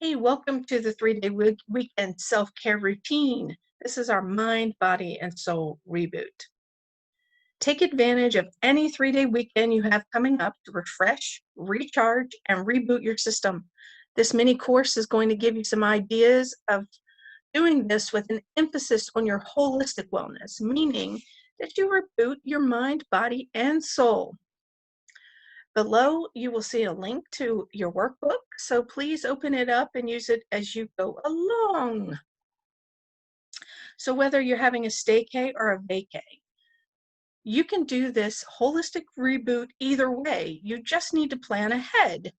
Hey, welcome to the 3-day weekend self-care routine. This is our mind, body, and soul reboot. Take advantage of any 3-day weekend you have coming up to refresh, recharge, and reboot your system. This mini course is going to give you some ideas of doing this with an emphasis on your holistic wellness, meaning that you reboot your mind, body, and soul. Below, you will see a link to your workbook, so please open it up and use it as you go along. So whether you're having a staycay or a vacay, you can do this holistic reboot either way. You just need to plan ahead.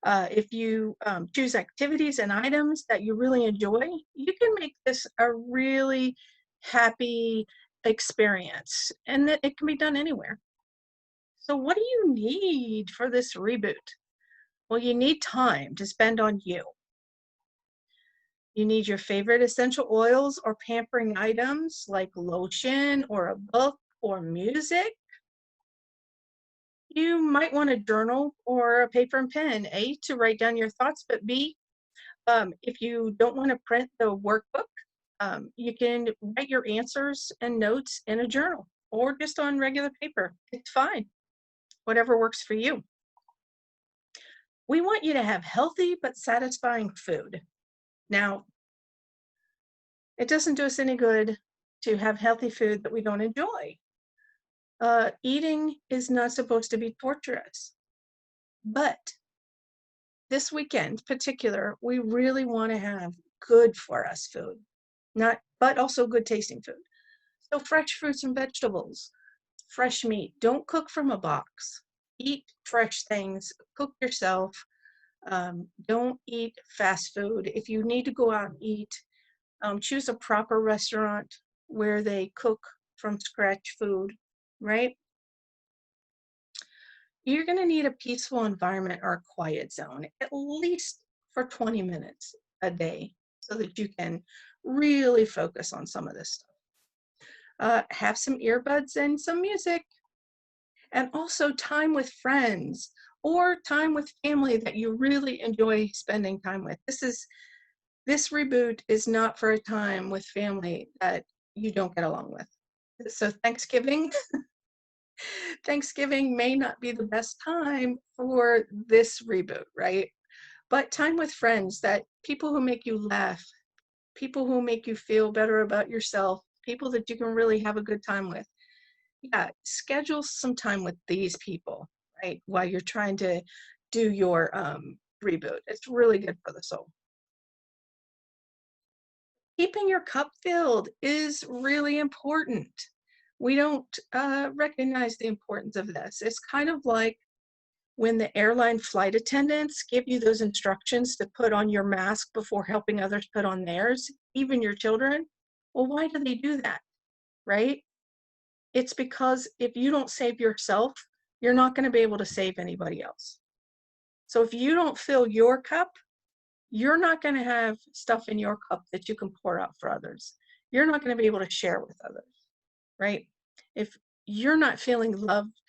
If you choose activities and items that you really enjoy, you can make this a really happy experience, and that it can be done anywhere. So what do you need for this reboot? Well, you need time to spend on you. You need your favorite essential oils or pampering items like lotion or a book or music. You might want a journal or a paper and pen, A, to write down your thoughts, but B, if you don't want to print the workbook, you can write your answers and notes in a journal or just on regular paper. It's fine, whatever works for you. We want you to have healthy but satisfying food. Now, it doesn't do us any good to have healthy food that we don't enjoy. Eating is not supposed to be torturous, but this weekend particular, we really want to have good for us food, not but also good tasting food. So fresh fruits and vegetables, fresh meat. Don't cook from a box. Eat fresh things. Cook yourself. Don't eat fast food. If you need to go out and eat, choose a proper restaurant where they cook from scratch food, right? You're going to need a peaceful environment or a quiet zone, at least for 20 minutes a day, so that you can really focus on some of this stuff. Have some earbuds and some music, and also time with friends or time with family that you really enjoy spending time with. This reboot is not for a time with family that you don't get along with. So Thanksgiving may not be the best time for this reboot, right? But time with friends, that people who make you laugh, people who make you feel better about yourself, people that you can really have a good time with. Yeah, schedule some time with these people, right? While you're trying to do your reboot. It's really good for the soul. Keeping your cup filled is really important. We don't recognize the importance of this. It's kind of like when the airline flight attendants give you those instructions to put on your mask before helping others put on theirs, even your children. Well, why do they do that, right? It's because if you don't save yourself, you're not going to be able to save anybody else. So if you don't fill your cup, you're not going to have stuff in your cup that you can pour out for others. You're not going to be able to share with others, right? If you're not feeling loved,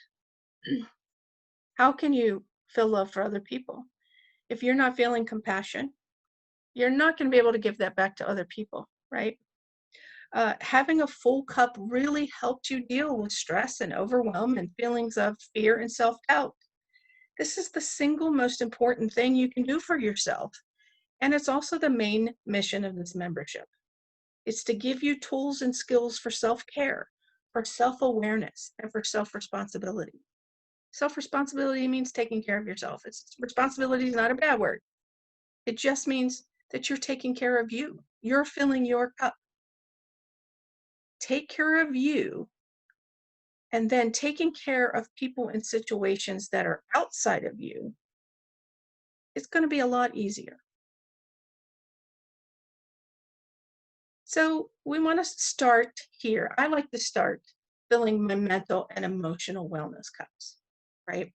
how can you feel love for other people? If you're not feeling compassion, you're not going to be able to give that back to other people, right? Having a full cup really helped you deal with stress and overwhelm and feelings of fear and self doubt. This is the single most important thing you can do for yourself. And it's also the main mission of this membership. It's to give you tools and skills for self care, for self awareness, and for self responsibility. Self responsibility means taking care of yourself. Responsibility is not a bad word. It just means that you're taking care of you. You're filling your cup. Take care of you, and then taking care of people in situations that are outside of you, it's going to be a lot easier. So we want to start here. I like to start filling my mental and emotional wellness cups, right?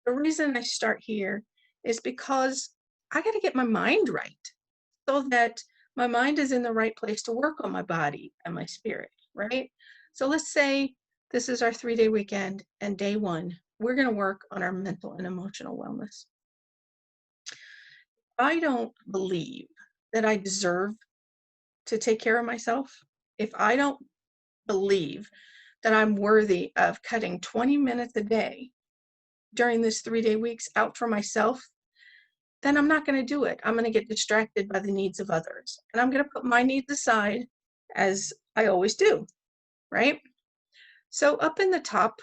The reason I start here is because I got to get my mind right so that my mind is in the right place to work on my body and my spirit, right? So let's say this is our 3-day weekend, and day one, we're going to work on our mental and emotional wellness. I don't believe that I deserve to take care of myself, if I don't believe that I'm worthy of cutting 20 minutes a day during this 3-day weeks out for myself, then I'm not going to do it. I'm going to get distracted by the needs of others. And I'm going to put my needs aside as I always do, right? So up in the top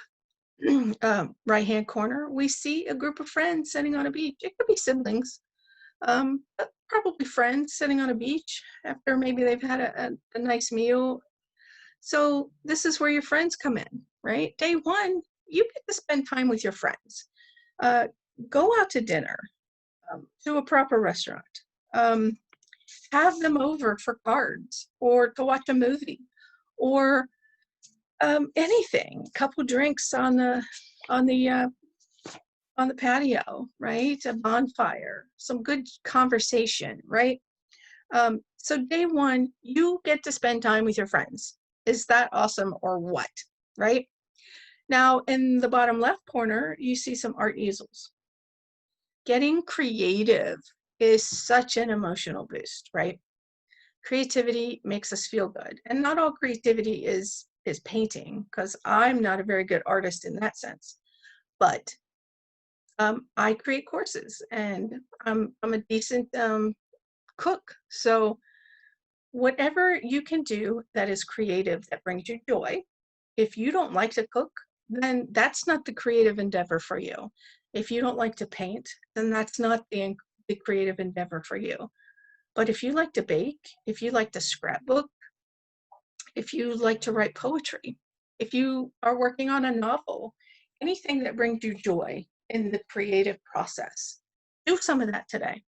right-hand corner, we see a group of friends sitting on a beach. It could be siblings, but probably friends sitting on a beach after maybe they've had a nice meal. So this is where your friends come in, right? Day one, you get to spend time with your friends. Uh, go out to dinner, to a proper restaurant. Um, have them over for cards or to watch a movie or anything. A couple drinks on the uh, on the patio, right? A bonfire, some good conversation, right? So day one, you get to spend time with your friends. Is that awesome or what? Right? Now, in the bottom left corner, you see some art easels. Getting creative is such an emotional boost, right? Creativity makes us feel good. And not all creativity is painting, because I'm not a very good artist in that sense. But I create courses, and I'm a decent cook. So whatever you can do that is creative, that brings you joy. If you don't like to cook, then that's not the creative endeavor for you. If you don't like to paint, then that's not the creative endeavor for you. But if you like to bake, if you like to scrapbook, if you like to write poetry, if you are working on a novel, anything that brings you joy in the creative process, do some of that today.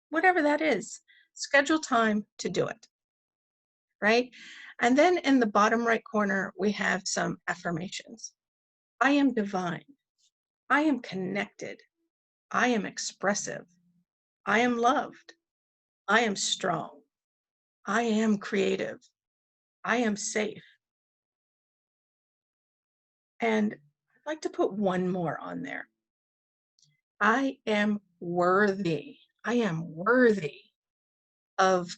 Whatever that is, schedule time to do it, right? And then in the bottom right corner, we have some affirmations. I am divine. I am connected. I am expressive. I am loved. I am strong. I am creative. I am safe. And I'd like to put one more on there. I am worthy. I am worthy of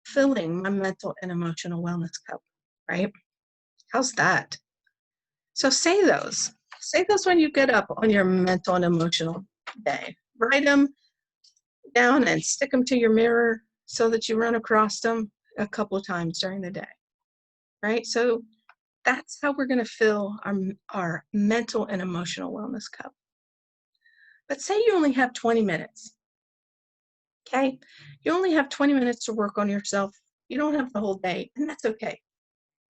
filling my mental and emotional wellness cup, right? How's that? So say those. Say those when you get up on your mental and emotional day. Write them down and stick them to your mirror so that you run across them a couple of times during the day, right? So that's how we're going to fill our mental and emotional wellness cup. But say you only have 20 minutes, okay? You only have 20 minutes to work on yourself. You don't have the whole day, and that's okay.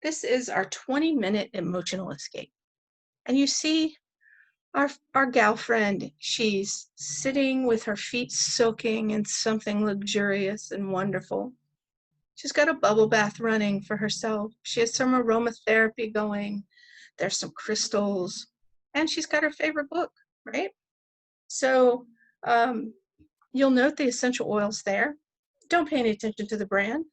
This is our 20-minute emotional escape. And you see our gal friend, she's sitting with her feet soaking in something luxurious and wonderful. She's got a bubble bath running for herself. She has some aromatherapy going. There's some crystals, and she's got her favorite book, right? So you'll note the essential oils there. Don't pay any attention to the brand.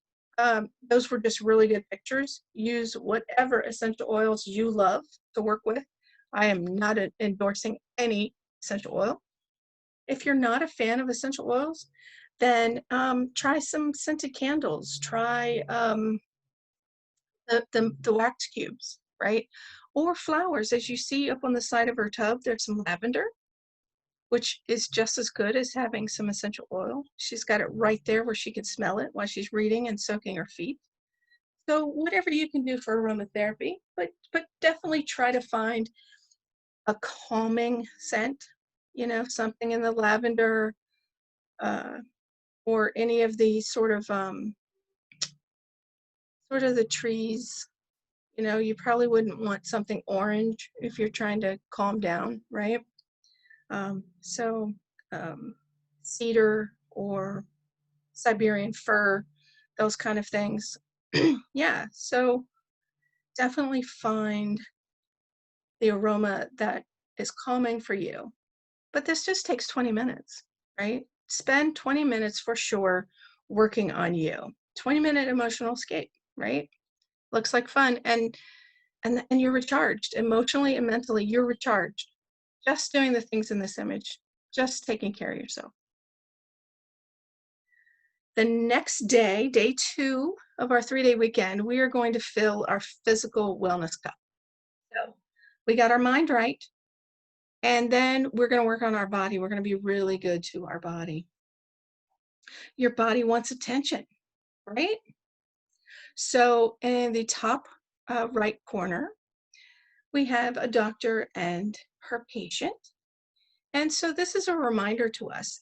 Those were just really good pictures. Use whatever essential oils you love to work with. I am not endorsing any essential oil. If you're not a fan of essential oils, then try some scented candles. Try the wax cubes, right? Or flowers. As you see up on the side of her tub, there's some lavender, which is just as good as having some essential oil. She's got it right there where she can smell it while she's reading and soaking her feet. So whatever you can do for aromatherapy, but definitely try to find a calming scent, something in the lavender, uh, or any of the sort of the trees. You probably wouldn't want something orange if you're trying to calm down, right? So cedar or Siberian fir, those kind of things. Yeah, so definitely find the aroma that is calming for you. But this just takes 20 minutes, right? Spend 20 minutes for sure working on you. 20-minute emotional escape, right? Looks like fun, and you're recharged emotionally and mentally. You're recharged just doing the things in this image, just taking care of yourself. The next day, day 2 of our 3-day weekend, we are going to fill our physical wellness cup. So we got our mind right, and then we're going to work on our body. We're going to be really good to our body. Your body wants attention, right? So in the top right corner, we have a doctor and her patient. And so this is a reminder to us.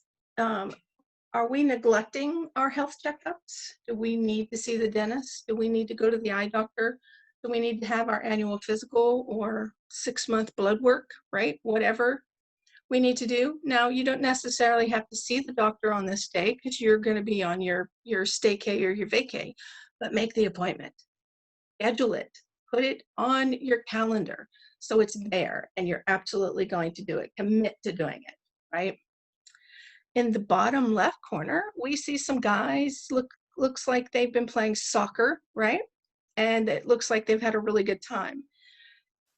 Are we neglecting our health checkups? Do we need to see the dentist? Do we need to go to the eye doctor? Do we need to have our annual physical or 6-month blood work, right? Whatever we need to do. Now, you don't necessarily have to see the doctor on this day because you're going to be on your staycay or your vacay, but make the appointment. Schedule it. Put it on your calendar so it's there and you're absolutely going to do it. Commit to doing it, right? In the bottom left corner, we see some guys, looks like they've been playing soccer, right? And it looks like they've had a really good time.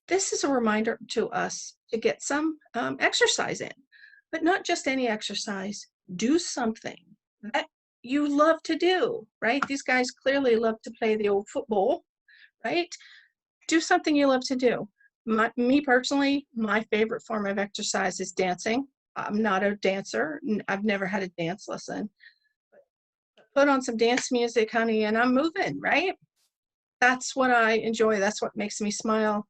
This is a reminder to us to get some exercise in, but not just any exercise. Do something that you love to do, right? These guys clearly love to play the old football, right? Do something you love to do. Me personally, my favorite form of exercise is dancing. I'm not a dancer. I've never had a dance lesson. Put on some dance music, honey, and I'm moving, right? That's what I enjoy. That's what makes me smile.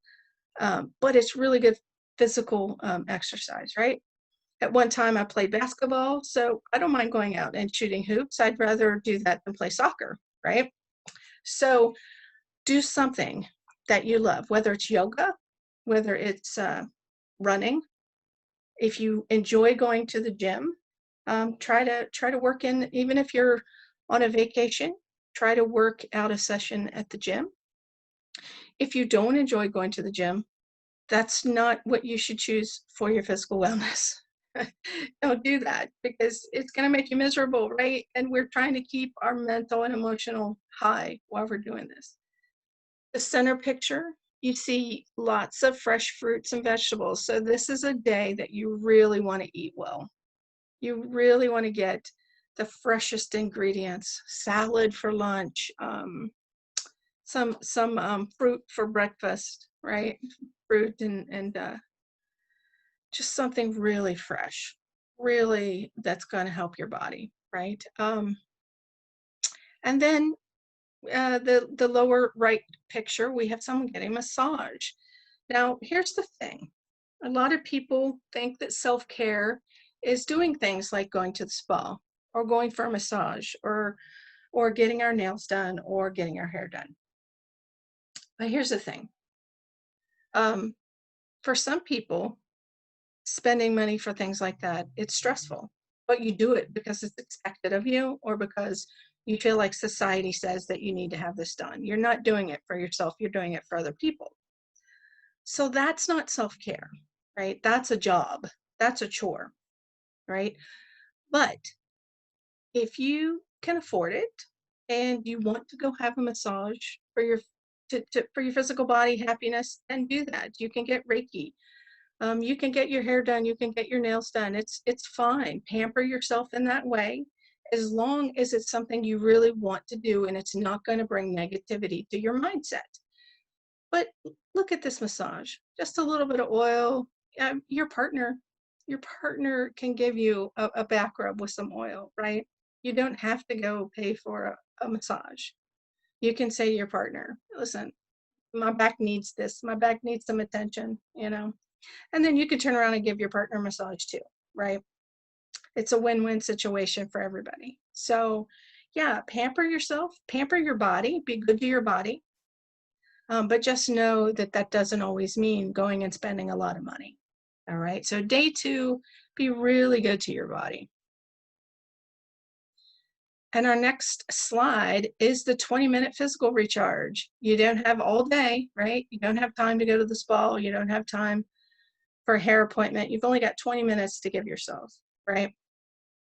But it's really good physical exercise, right? At one time, I played basketball, so I don't mind going out and shooting hoops. I'd rather do that than play soccer, right? So do something that you love, whether it's yoga, whether it's running. If you enjoy going to the gym, try to work in, even if you're on a vacation, try to work out a session at the gym. If you don't enjoy going to the gym, that's not what you should choose for your physical wellness. Don't do that because it's going to make you miserable, right? And we're trying to keep our mental and emotional high while we're doing this. The center picture, you see lots of fresh fruits and vegetables. So this is a day that you really want to eat well. You really want to get the freshest ingredients, salad for lunch, some fruit for breakfast, right? Fruit and just something really fresh, really that's going to help your body, right? And then the lower right picture, we have someone getting a massage. Now, here's the thing. A lot of people think that self-care is doing things like going to the spa or going for a massage or getting our nails done or getting our hair done. But here's the thing. For some people, spending money for things like that, it's stressful, but you do it because it's expected of you or because you feel like society says that you need to have this done. You're not doing it for yourself, you're doing it for other people. So that's not self-care, right? That's a job, that's a chore, right? But if you can afford it and you want to go have a massage for your for your physical body happiness, then do that. You can get Reiki. You can get your hair done. You can get your nails done. It's fine. Pamper yourself in that way, as long as it's something you really want to do and it's not going to bring negativity to your mindset. But look at this massage. Just a little bit of oil. Your partner can give you a back rub with some oil, right? You don't have to go pay for a massage. You can say to your partner, listen, my back needs this. My back needs some attention, you know? And then you can turn around and give your partner a massage too, right? It's a win-win situation for everybody. So yeah, pamper yourself, pamper your body, be good to your body. But just know that that doesn't always mean going and spending a lot of money. All right. So day 2, be really good to your body. And our next slide is the 20-minute physical recharge. You don't have all day, right? You don't have time to go to the spa. You don't have time for a hair appointment. You've only got 20 minutes to give yourself, right?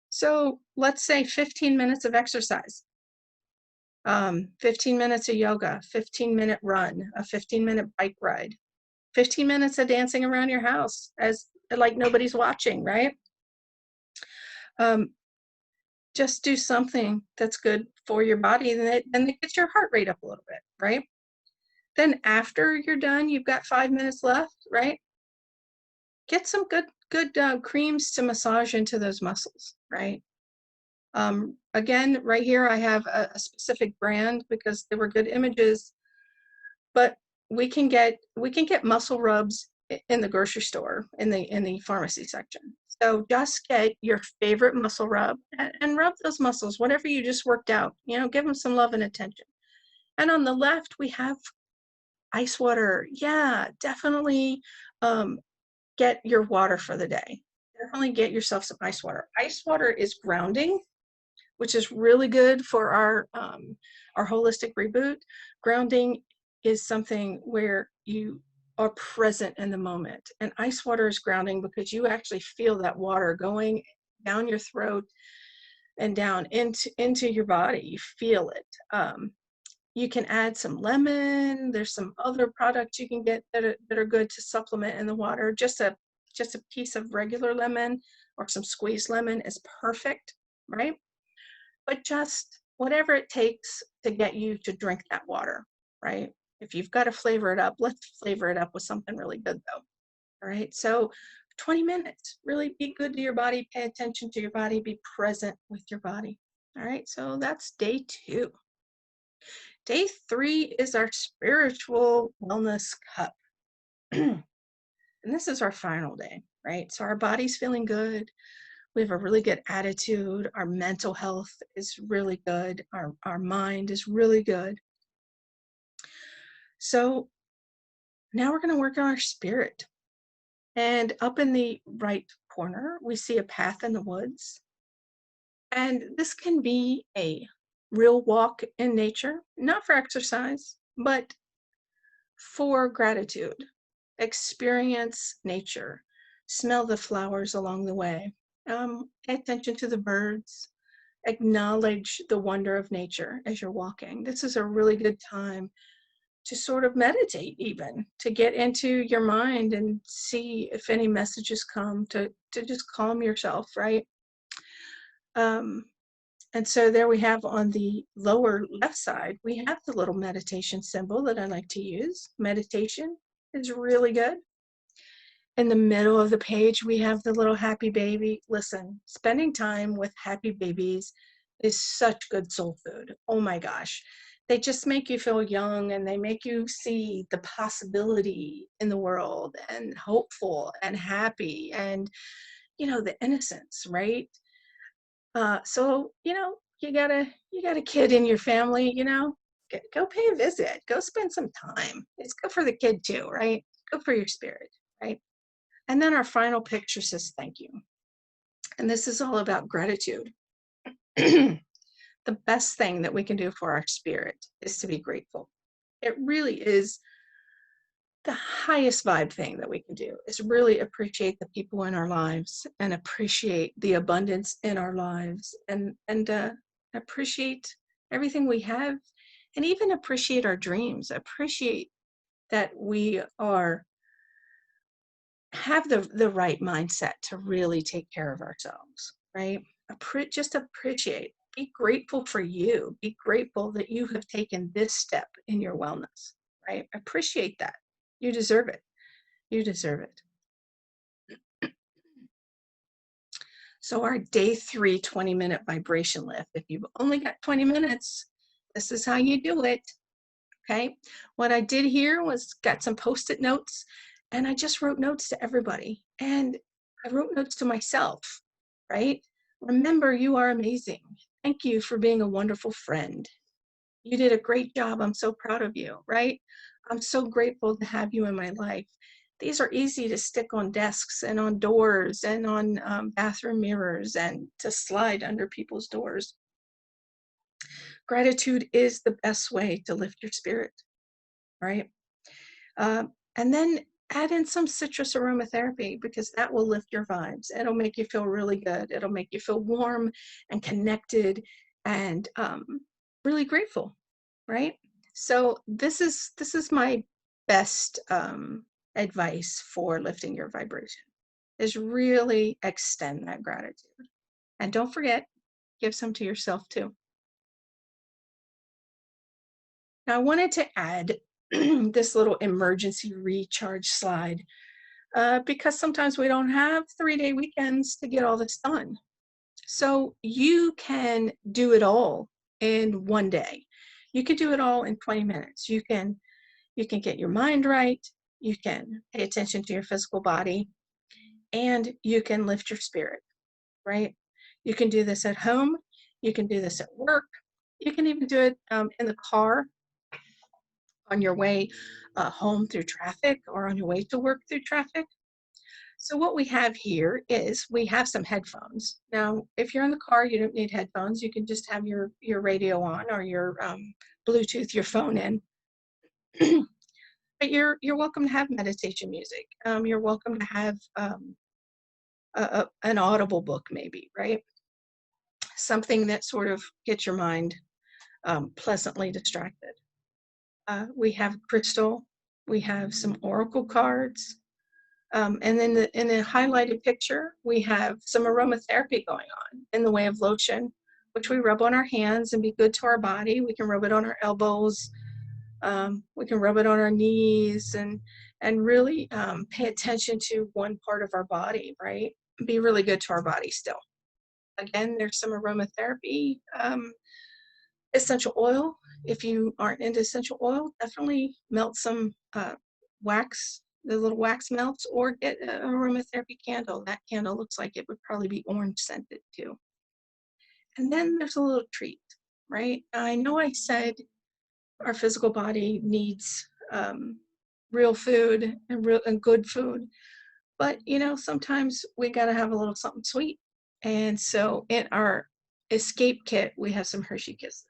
So let's say 15 minutes of exercise, 15 minutes of yoga, 15-minute run, a 15-minute bike ride, 15 minutes of dancing around your house as like nobody's watching, right? just do something that's good for your body, and it gets your heart rate up a little bit, right? Then after you're done, you've got 5 minutes left, right? Get some good creams to massage into those muscles, right? Again, right here I have a specific brand because they were good images, but we can get muscle rubs in the grocery store in the pharmacy section. So just get your favorite muscle rub and rub those muscles, whatever you just worked out. Give them some love and attention. And on the left, we have ice water. Yeah, definitely get your water for the day. Definitely get yourself some ice water. Ice water is grounding, which is really good for our holistic reboot. Grounding is something where you are present in the moment, and ice water is grounding because you actually feel that water going down your throat and down into your body. You feel it. You can add some lemon. There's some other products you can get that are good to supplement in the water. Just a piece of regular lemon or some squeezed lemon is perfect, right? But just whatever it takes to get you to drink that water, right? If you've got to flavor it up, let's flavor it up with something really good though. All right. So 20 minutes, really be good to your body, pay attention to your body, be present with your body. All right. So that's day 2. Day 3 is our spiritual wellness cup. And this is our final day, right? So our body's feeling good. We have a really good attitude. Our mental health is really good. Our mind is really good. So now we're going to work on our spirit. And up in the right corner, we see a path in the woods. And this can be a real walk in nature, not for exercise, but for gratitude. Experience nature, smell the flowers along the way, pay attention to the birds, acknowledge the wonder of nature as you're walking. This is a really good time to sort of meditate, even to get into your mind and see if any messages come to just calm yourself, right? Um, and so there we have on the lower left side, we have the little meditation symbol that I like to use. Meditation is really good. In the middle of the page, we have the little happy baby. Listen, spending time with happy babies is such good soul food. Oh my gosh. They just make you feel young, and they make you see the possibility in the world and hopeful and happy and, the innocence, right? So, you got a kid in your family, go pay a visit, go spend some time. It's good for the kid too, right? Good for your spirit, right? And then our final picture says, thank you. And this is all about gratitude. The best thing that we can do for our spirit is to be grateful. It really is the highest vibe thing that we can do, is really appreciate the people in our lives and appreciate the abundance in our lives and appreciate everything we have, and even appreciate our dreams. Appreciate that we have the right mindset to really take care of ourselves, right? Just appreciate, be grateful for you, be grateful that you have taken this step in your wellness, right? Appreciate that. You deserve it. You deserve it. So our day 3 20-minute vibration lift, if you've only got 20 minutes, this is how you do it. Okay. What I did here was got some Post-it notes, and I just wrote notes to everybody, and I wrote notes to myself, right? Remember, you are amazing. Thank you for being a wonderful friend. You did a great job. I'm so proud of you, right? I'm so grateful to have you in my life. These are easy to stick on desks and on doors and on bathroom mirrors and to slide under people's doors. Gratitude is the best way to lift your spirit, right? And then add in some citrus aromatherapy, because that will lift your vibes. It'll make you feel really good. It'll make you feel warm and connected and really grateful, right? So this is my best advice for lifting your vibration, is really extend that gratitude. And don't forget, Give some to yourself too. Now, I wanted to add this little emergency recharge slide because sometimes we don't have 3-day weekends to get all this done. So you can do it all in one day. You can do it all in 20 minutes. You can get your mind right, you can pay attention to your physical body, and you can lift your spirit, right? You can do this at home, you can do this at work, you can even do it in the car on your way home through traffic or on your way to work through traffic. So what we have here is we have some headphones. Now, if you're in the car, you don't need headphones. You can just have your radio on or your Bluetooth your phone in. But you're welcome to have meditation music. You're welcome to have an audible book, maybe, right? Something that sort of gets your mind pleasantly distracted. We have crystal. We have some oracle cards. And then in the highlighted picture, we have some aromatherapy going on in the way of lotion, which we rub on our hands and be good to our body. We can rub it on our elbows. We can rub it on our knees and really pay attention to one part of our body, right? Be really good to our body still. Again, there's some aromatherapy essential oil. If you aren't into essential oil, definitely melt some wax, the little wax melts, or get an aromatherapy candle. That candle looks like it would probably be orange scented too. And then there's a little treat, right? I know I said our physical body needs real food and good food, but sometimes we got to have a little something sweet. And so in our escape kit, we have some Hershey Kisses.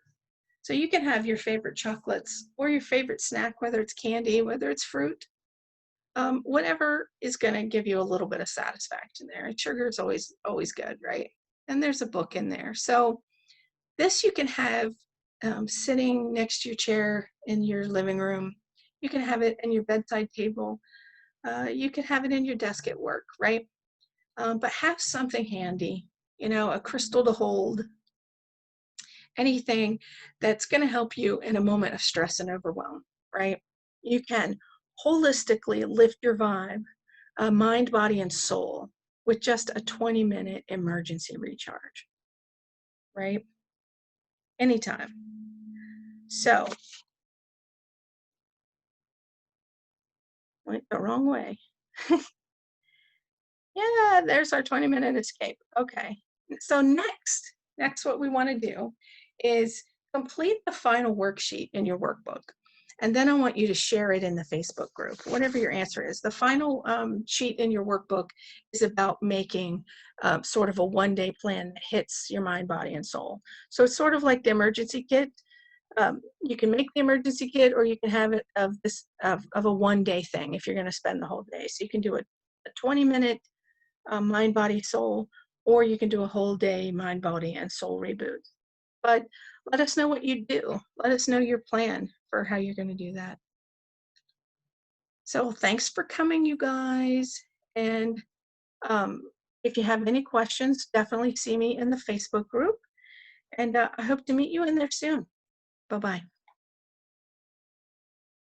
So you can have your favorite chocolates or your favorite snack, whether it's candy, whether it's fruit, whatever is going to give you a little bit of satisfaction there. And sugar is always good, right? And there's a book in there. So this you can have sitting next to your chair in your living room. You can have it in your bedside table. You can have it in your desk at work, right? But have something handy, a crystal to hold, anything that's going to help you in a moment of stress and overwhelm, right? You can holistically lift your vibe, mind, body, and soul with just a 20-minute emergency recharge, right? Anytime. So, went the wrong way. Yeah, there's our 20-minute escape. Okay. So next what we want to do is complete the final worksheet in your workbook. And then I want you to share it in the Facebook group, whatever your answer is. The final sheet in your workbook is about making sort of a one-day plan that hits your mind, body, and soul. So it's sort of like the emergency kit. You can make the emergency kit, or you can have it of a one-day thing if you're going to spend the whole day. So you can do a 20-minute mind, body, soul, or you can do a whole day mind, body, and soul reboot. But let us know what you do. Let us know your plan for how you're going to do that. So thanks for coming, you guys. And if you have any questions, definitely see me in the Facebook group. And I hope to meet you in there soon. Bye-bye.